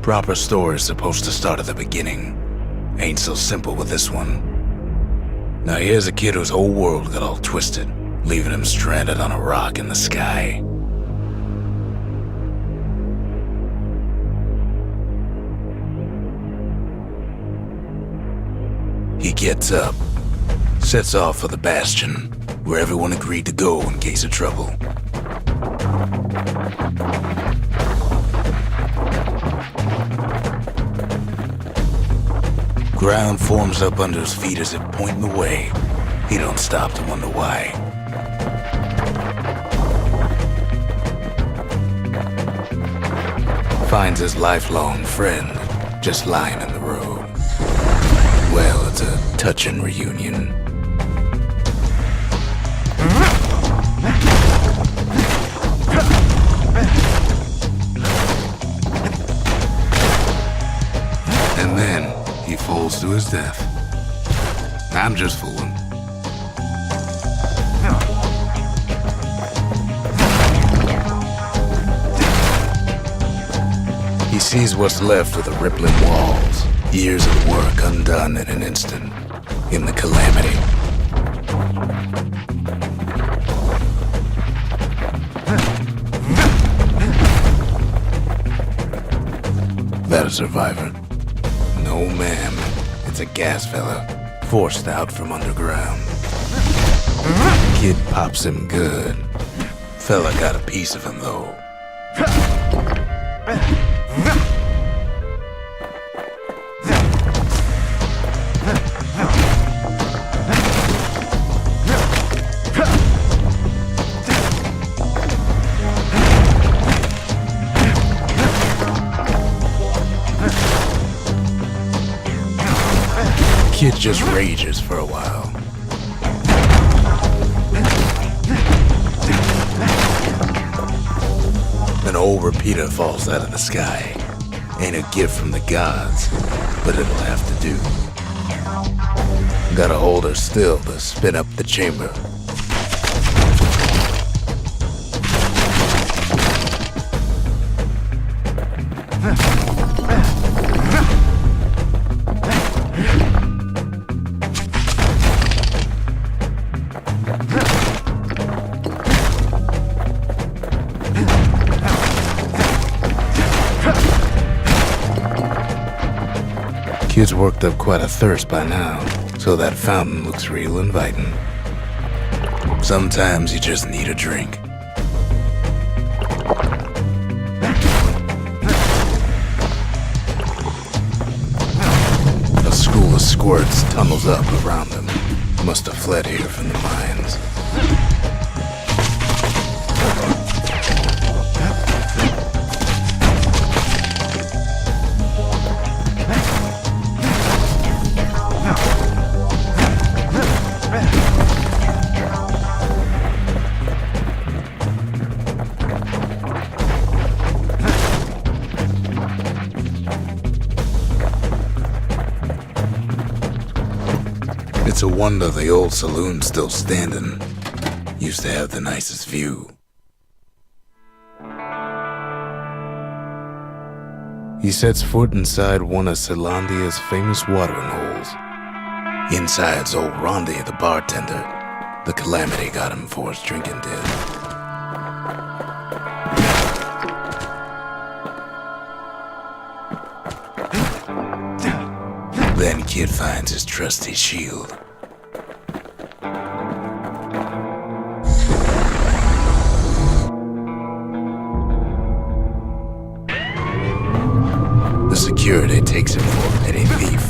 Proper story's supposed to start at the beginning. Ain't so simple with this one. Now here's a kid whose whole world got all twisted, leaving him stranded on a rock in the sky. He gets up, sets off for the Bastion, where everyone agreed to go in case of trouble. Ground forms up under his feet as if pointing the way. He don't stop to wonder why. Finds his lifelong friend just lying in the road. Well, it's a touching reunion. And then he falls to his death. I'm just fooling. He sees what's left of the rippling walls. Years of work undone in an instant. In the calamity. That a survivor? No, ma'am. It's a gas fella, forced out from underground. Kid pops him good. Fella got a piece of him, though. Kid just rages for a while. An old repeater falls out of the sky. Ain't a gift from the gods, but it'll have to do. Gotta hold her still to spin up the chamber. Kid's worked up quite a thirst by now, so that fountain looks real inviting. Sometimes you just need a drink. A school of squirts tunnels up around them. Must have fled here from the mines. It's a wonder the old saloon's still standing. Used to have the nicest view. He sets foot inside one of Celandia's famous watering holes. Inside's old Rondi, the bartender. The calamity got him for his drinking did. Then Kid finds his trusty shield. The security takes him for a petty thief.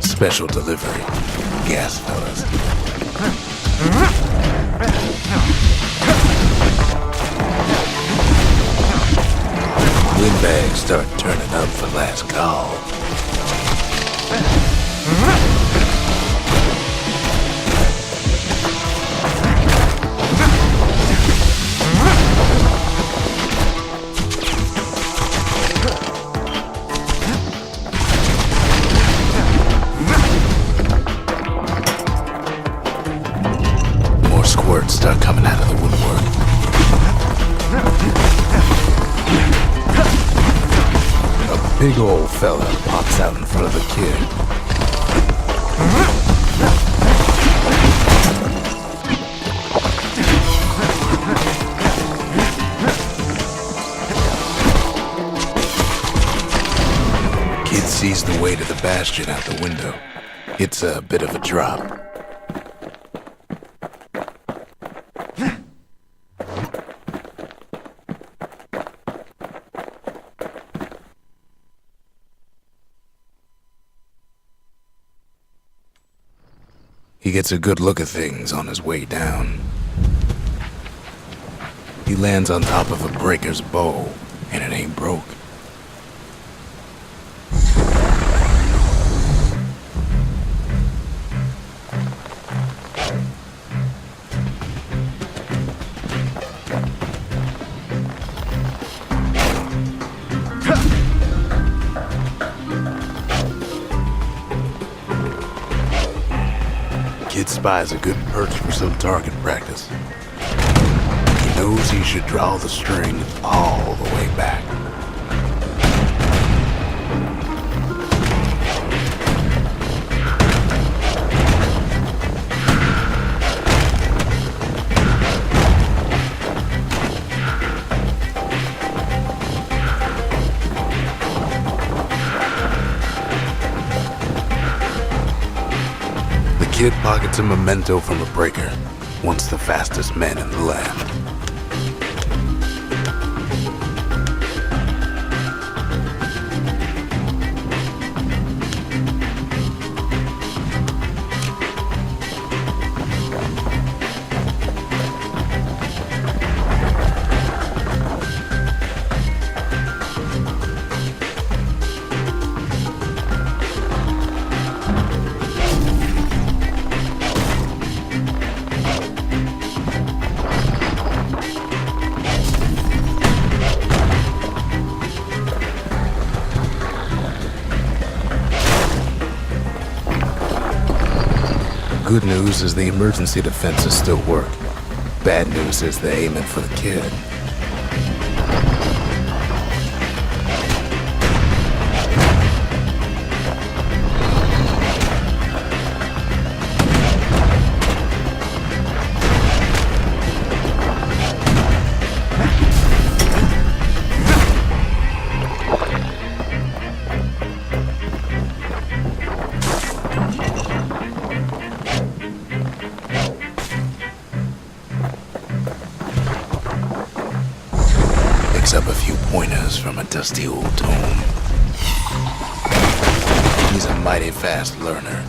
Special delivery. Gas fellas. Windbags start turning up for last call. Big old fella pops out in front of the kid. Kid sees the way to the Bastion out the window. It's a bit of a drop. He gets a good look at things on his way down. He lands on top of a breaker's bow, and it ain't broke. Kid spies a good perch for some target practice. He knows he should draw the string all the way back. The kid pockets a memento from a breaker, once the fastest man in the land. Good news is the emergency defenses still work. Bad news is they're aiming for the kid. Picks up a few pointers from a dusty old tome. He's a mighty fast learner.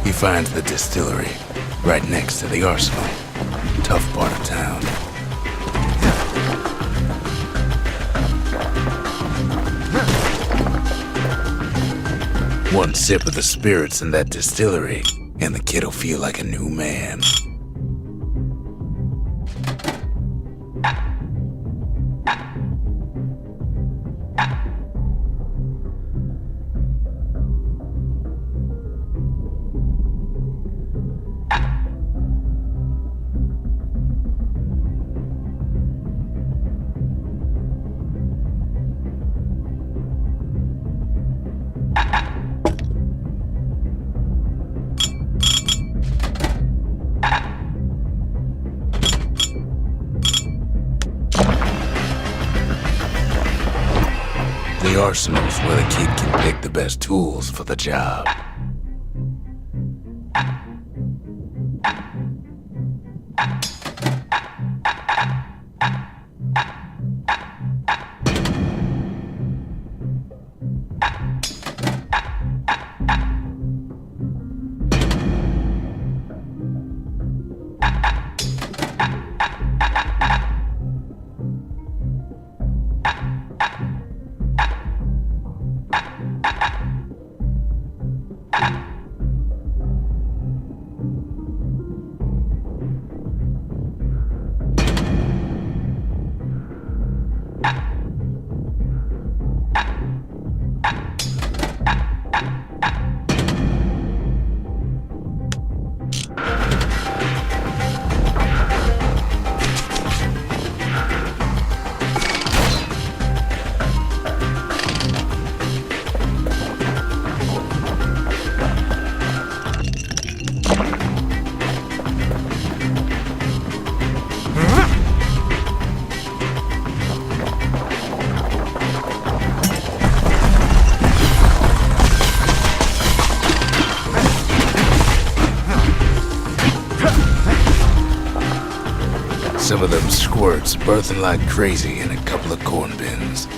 He finds the distillery, right next to the arsenal. Tough part of town. One sip of the spirits in that distillery, and the kid'll feel like a new man. The arsenal's where the kid can pick the best tools for the job. Some of them squirts birthing like crazy in a couple of corn bins.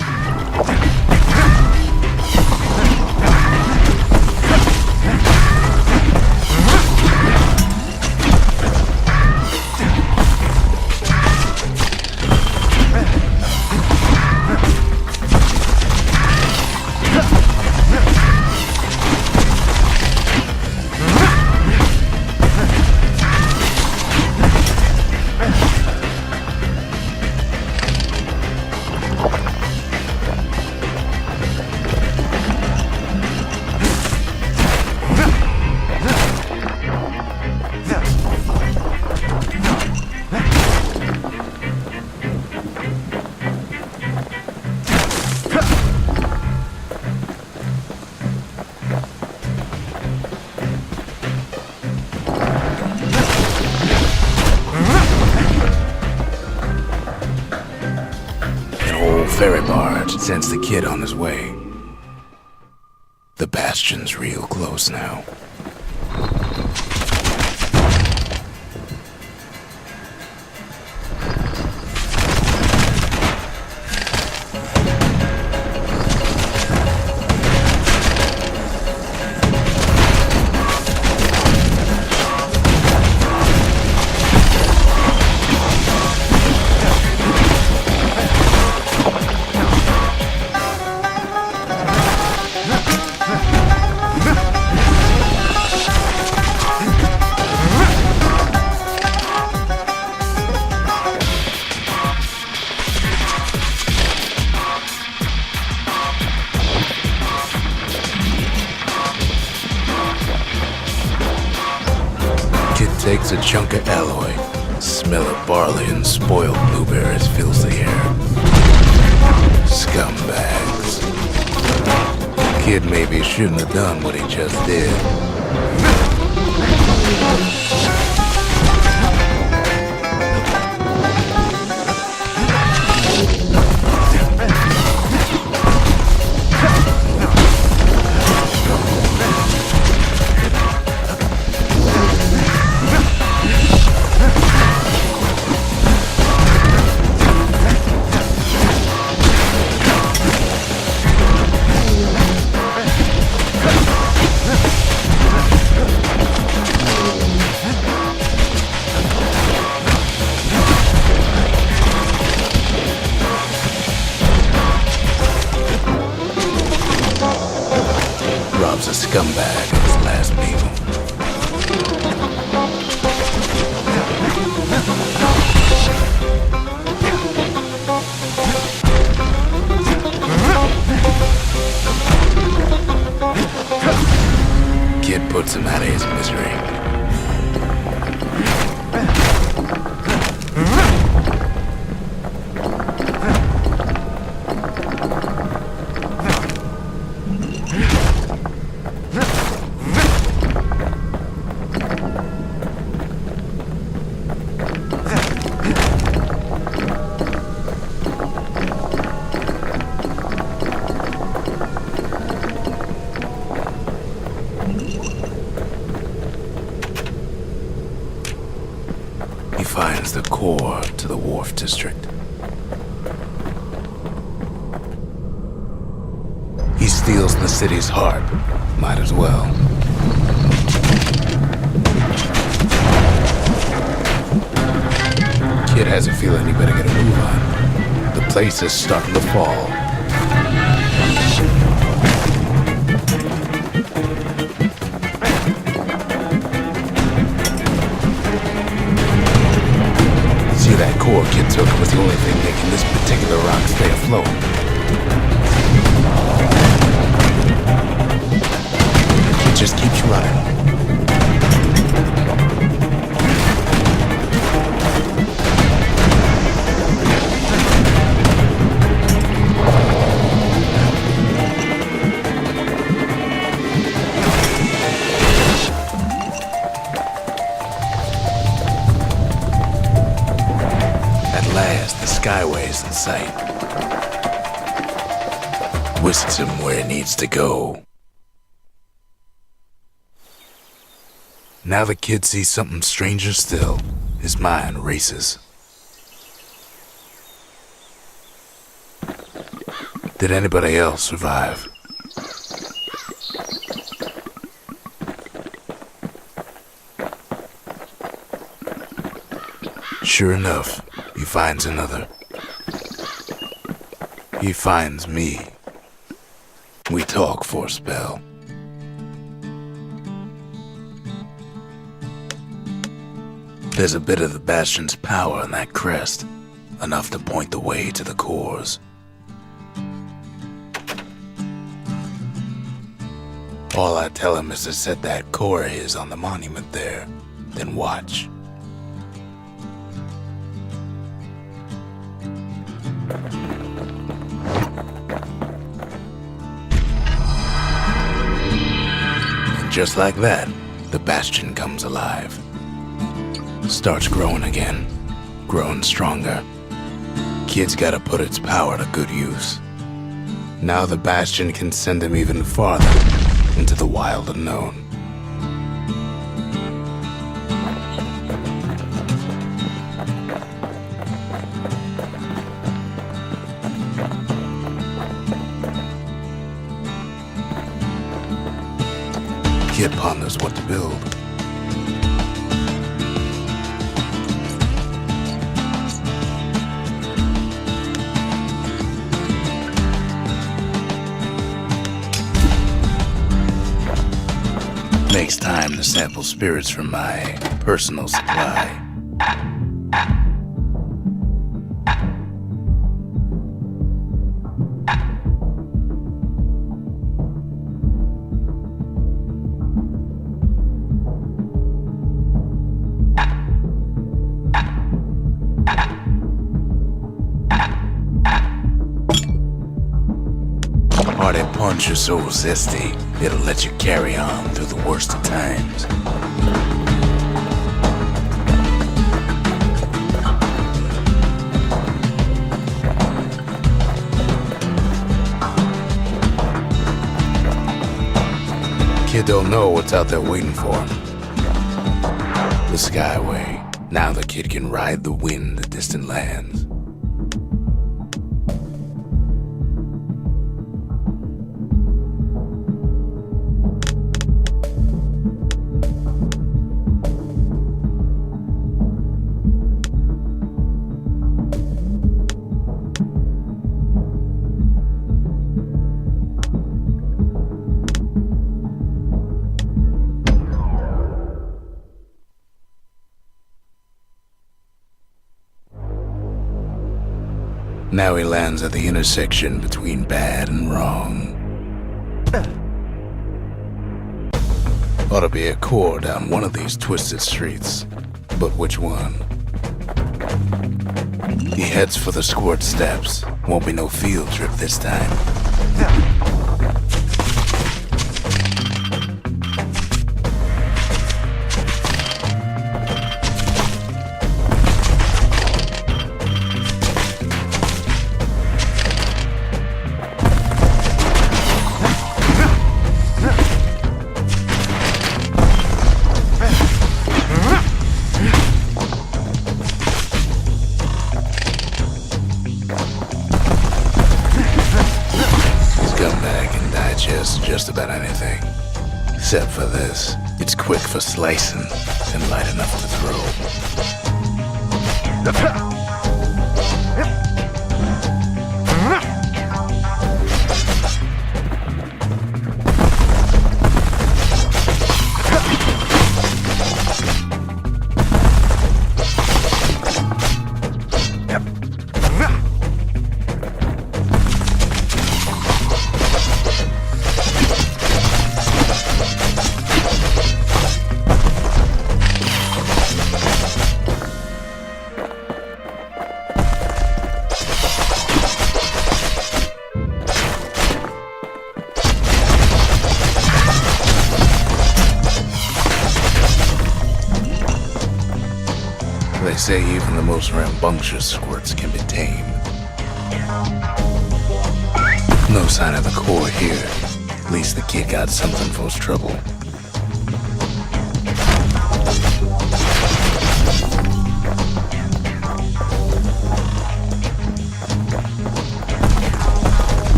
Ferry barge sends the kid on his way. The Bastion's real close now. Takes a chunk of alloy. Smell of barley and spoiled blueberries fills the air. Scumbags. Kid maybe shouldn't have done what he just did. Rob's a scumbag of his last meal. Kid puts him out of his misery. He finds the core to the Wharf District. He steals the city's heart. Might as well. Kid has a feeling he better get a move on. The place is starting to fall. That core Kid took was the only thing making this particular rock stay afloat. It just keeps running. The Skyway's in sight. Whisks him where he needs to go. Now the kid sees something stranger still. His mind races. Did anybody else survive? Sure enough, he finds another. He finds me. We talk for a spell. There's a bit of the Bastion's power in that crest, enough to point the way to the cores. All I tell him is to set that core of his on the monument there, then watch. And just like that, the Bastion comes alive. Starts growing again, growing stronger. Kid's gotta put its power to good use. Now the Bastion can send him even farther into the wild unknown. Kid ponders what to build. Makes time to sample spirits from my personal supply. Party punch is so zesty, it'll let you carry on through the worst of times. Kid don't know what's out there waiting for him. The Skyway. Now the kid can ride the wind to distant lands. Now he lands at the intersection between bad and wrong. Ought to be a core down one of these twisted streets, but which one? He heads for the squirt steps. Won't be no field trip this time. Just about anything. Except for this. It's quick for slicing and light enough to throw. They say even the most rambunctious squirts can be tamed. No sign of the core here. At least the kid got something for his trouble.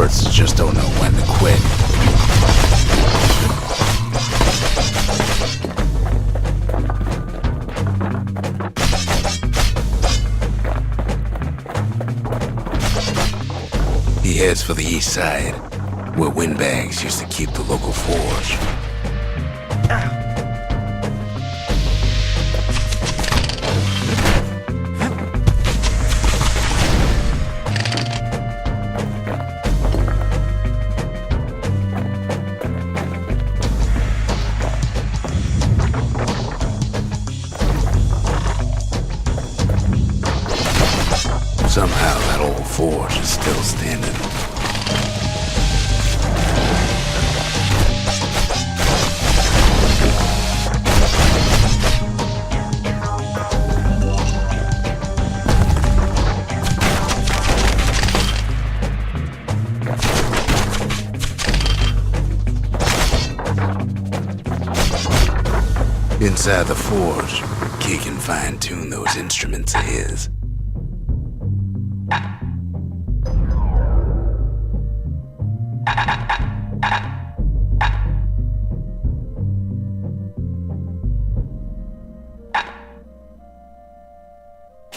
Squirts just don't know when to quit. He heads for the east side, where windbags used to keep the local forge. Somehow that old forge is still standing. Inside the forge, Key can fine-tune those instruments of his.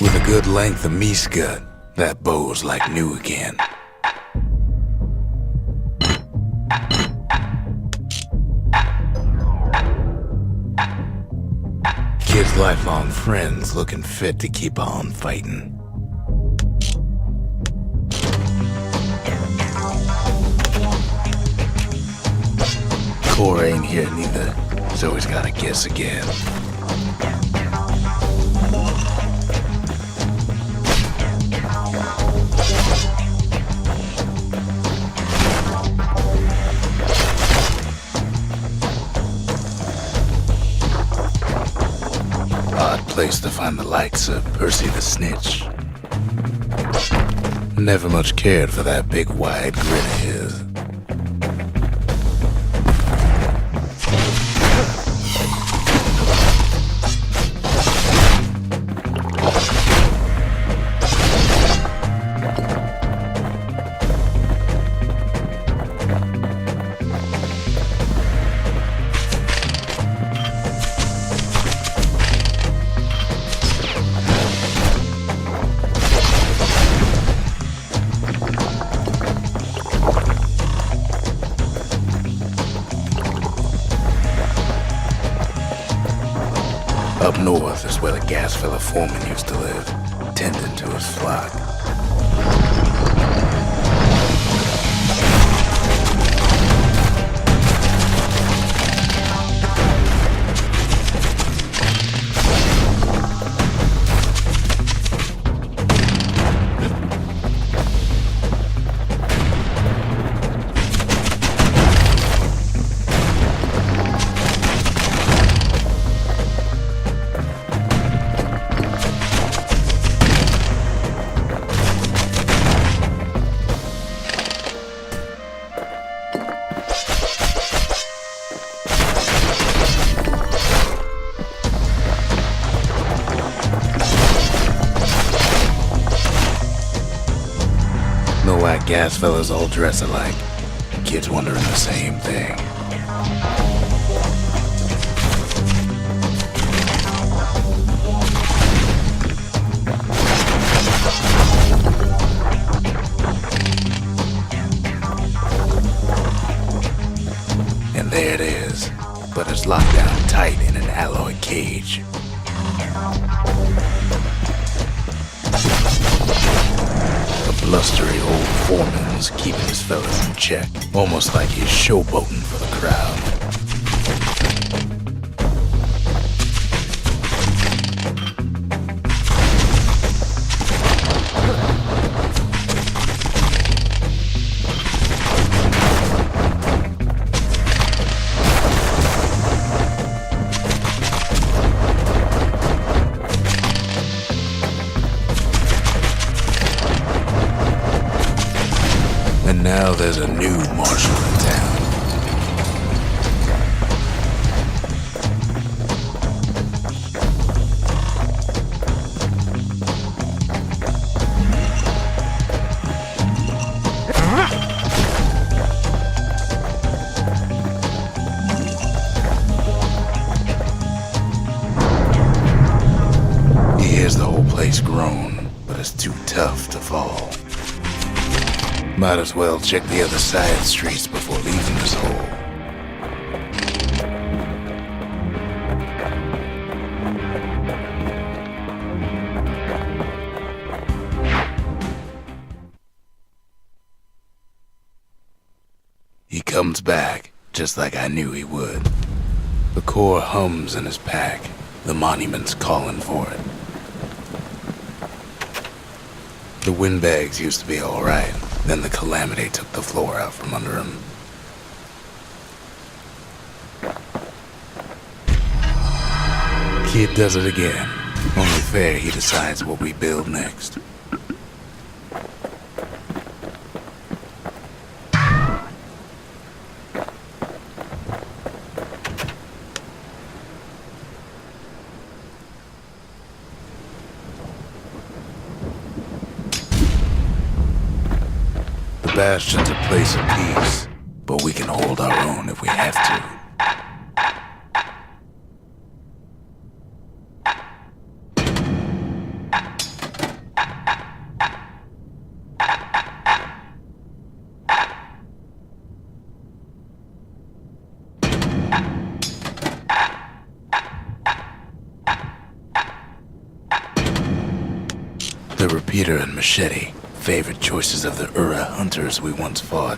With a good length of meat gut, that bow's like new again. Kid's lifelong friends looking fit to keep on fighting. Core ain't here neither, so he's gotta guess again. Odd place to find the likes of Percy the Snitch. Never much cared for that big wide grin of his. Up north is where the gas fella foreman used to live, tending to his flock. No white gas fellas all dress alike. Kids wondering the same thing. And there it is, but it's locked down tight in an alloy cage. Blustery old foreman's keeping his fellas in check, almost like he's showboating for the crowd. And now there's a new marshal in town. He's grown, but is too tough to fall. Might as well check the other side streets before leaving this hole. He comes back, just like I knew he would. The core hums in his pack. The monument's calling for it. The windbags used to be alright. Then the calamity took the floor out from under him. Kid does it again. Only fair he decides what we build next. Bastion's a place of peace, but we can hold our own if we have to. The repeater and machete, favorite choices of the Ura hunters we once fought.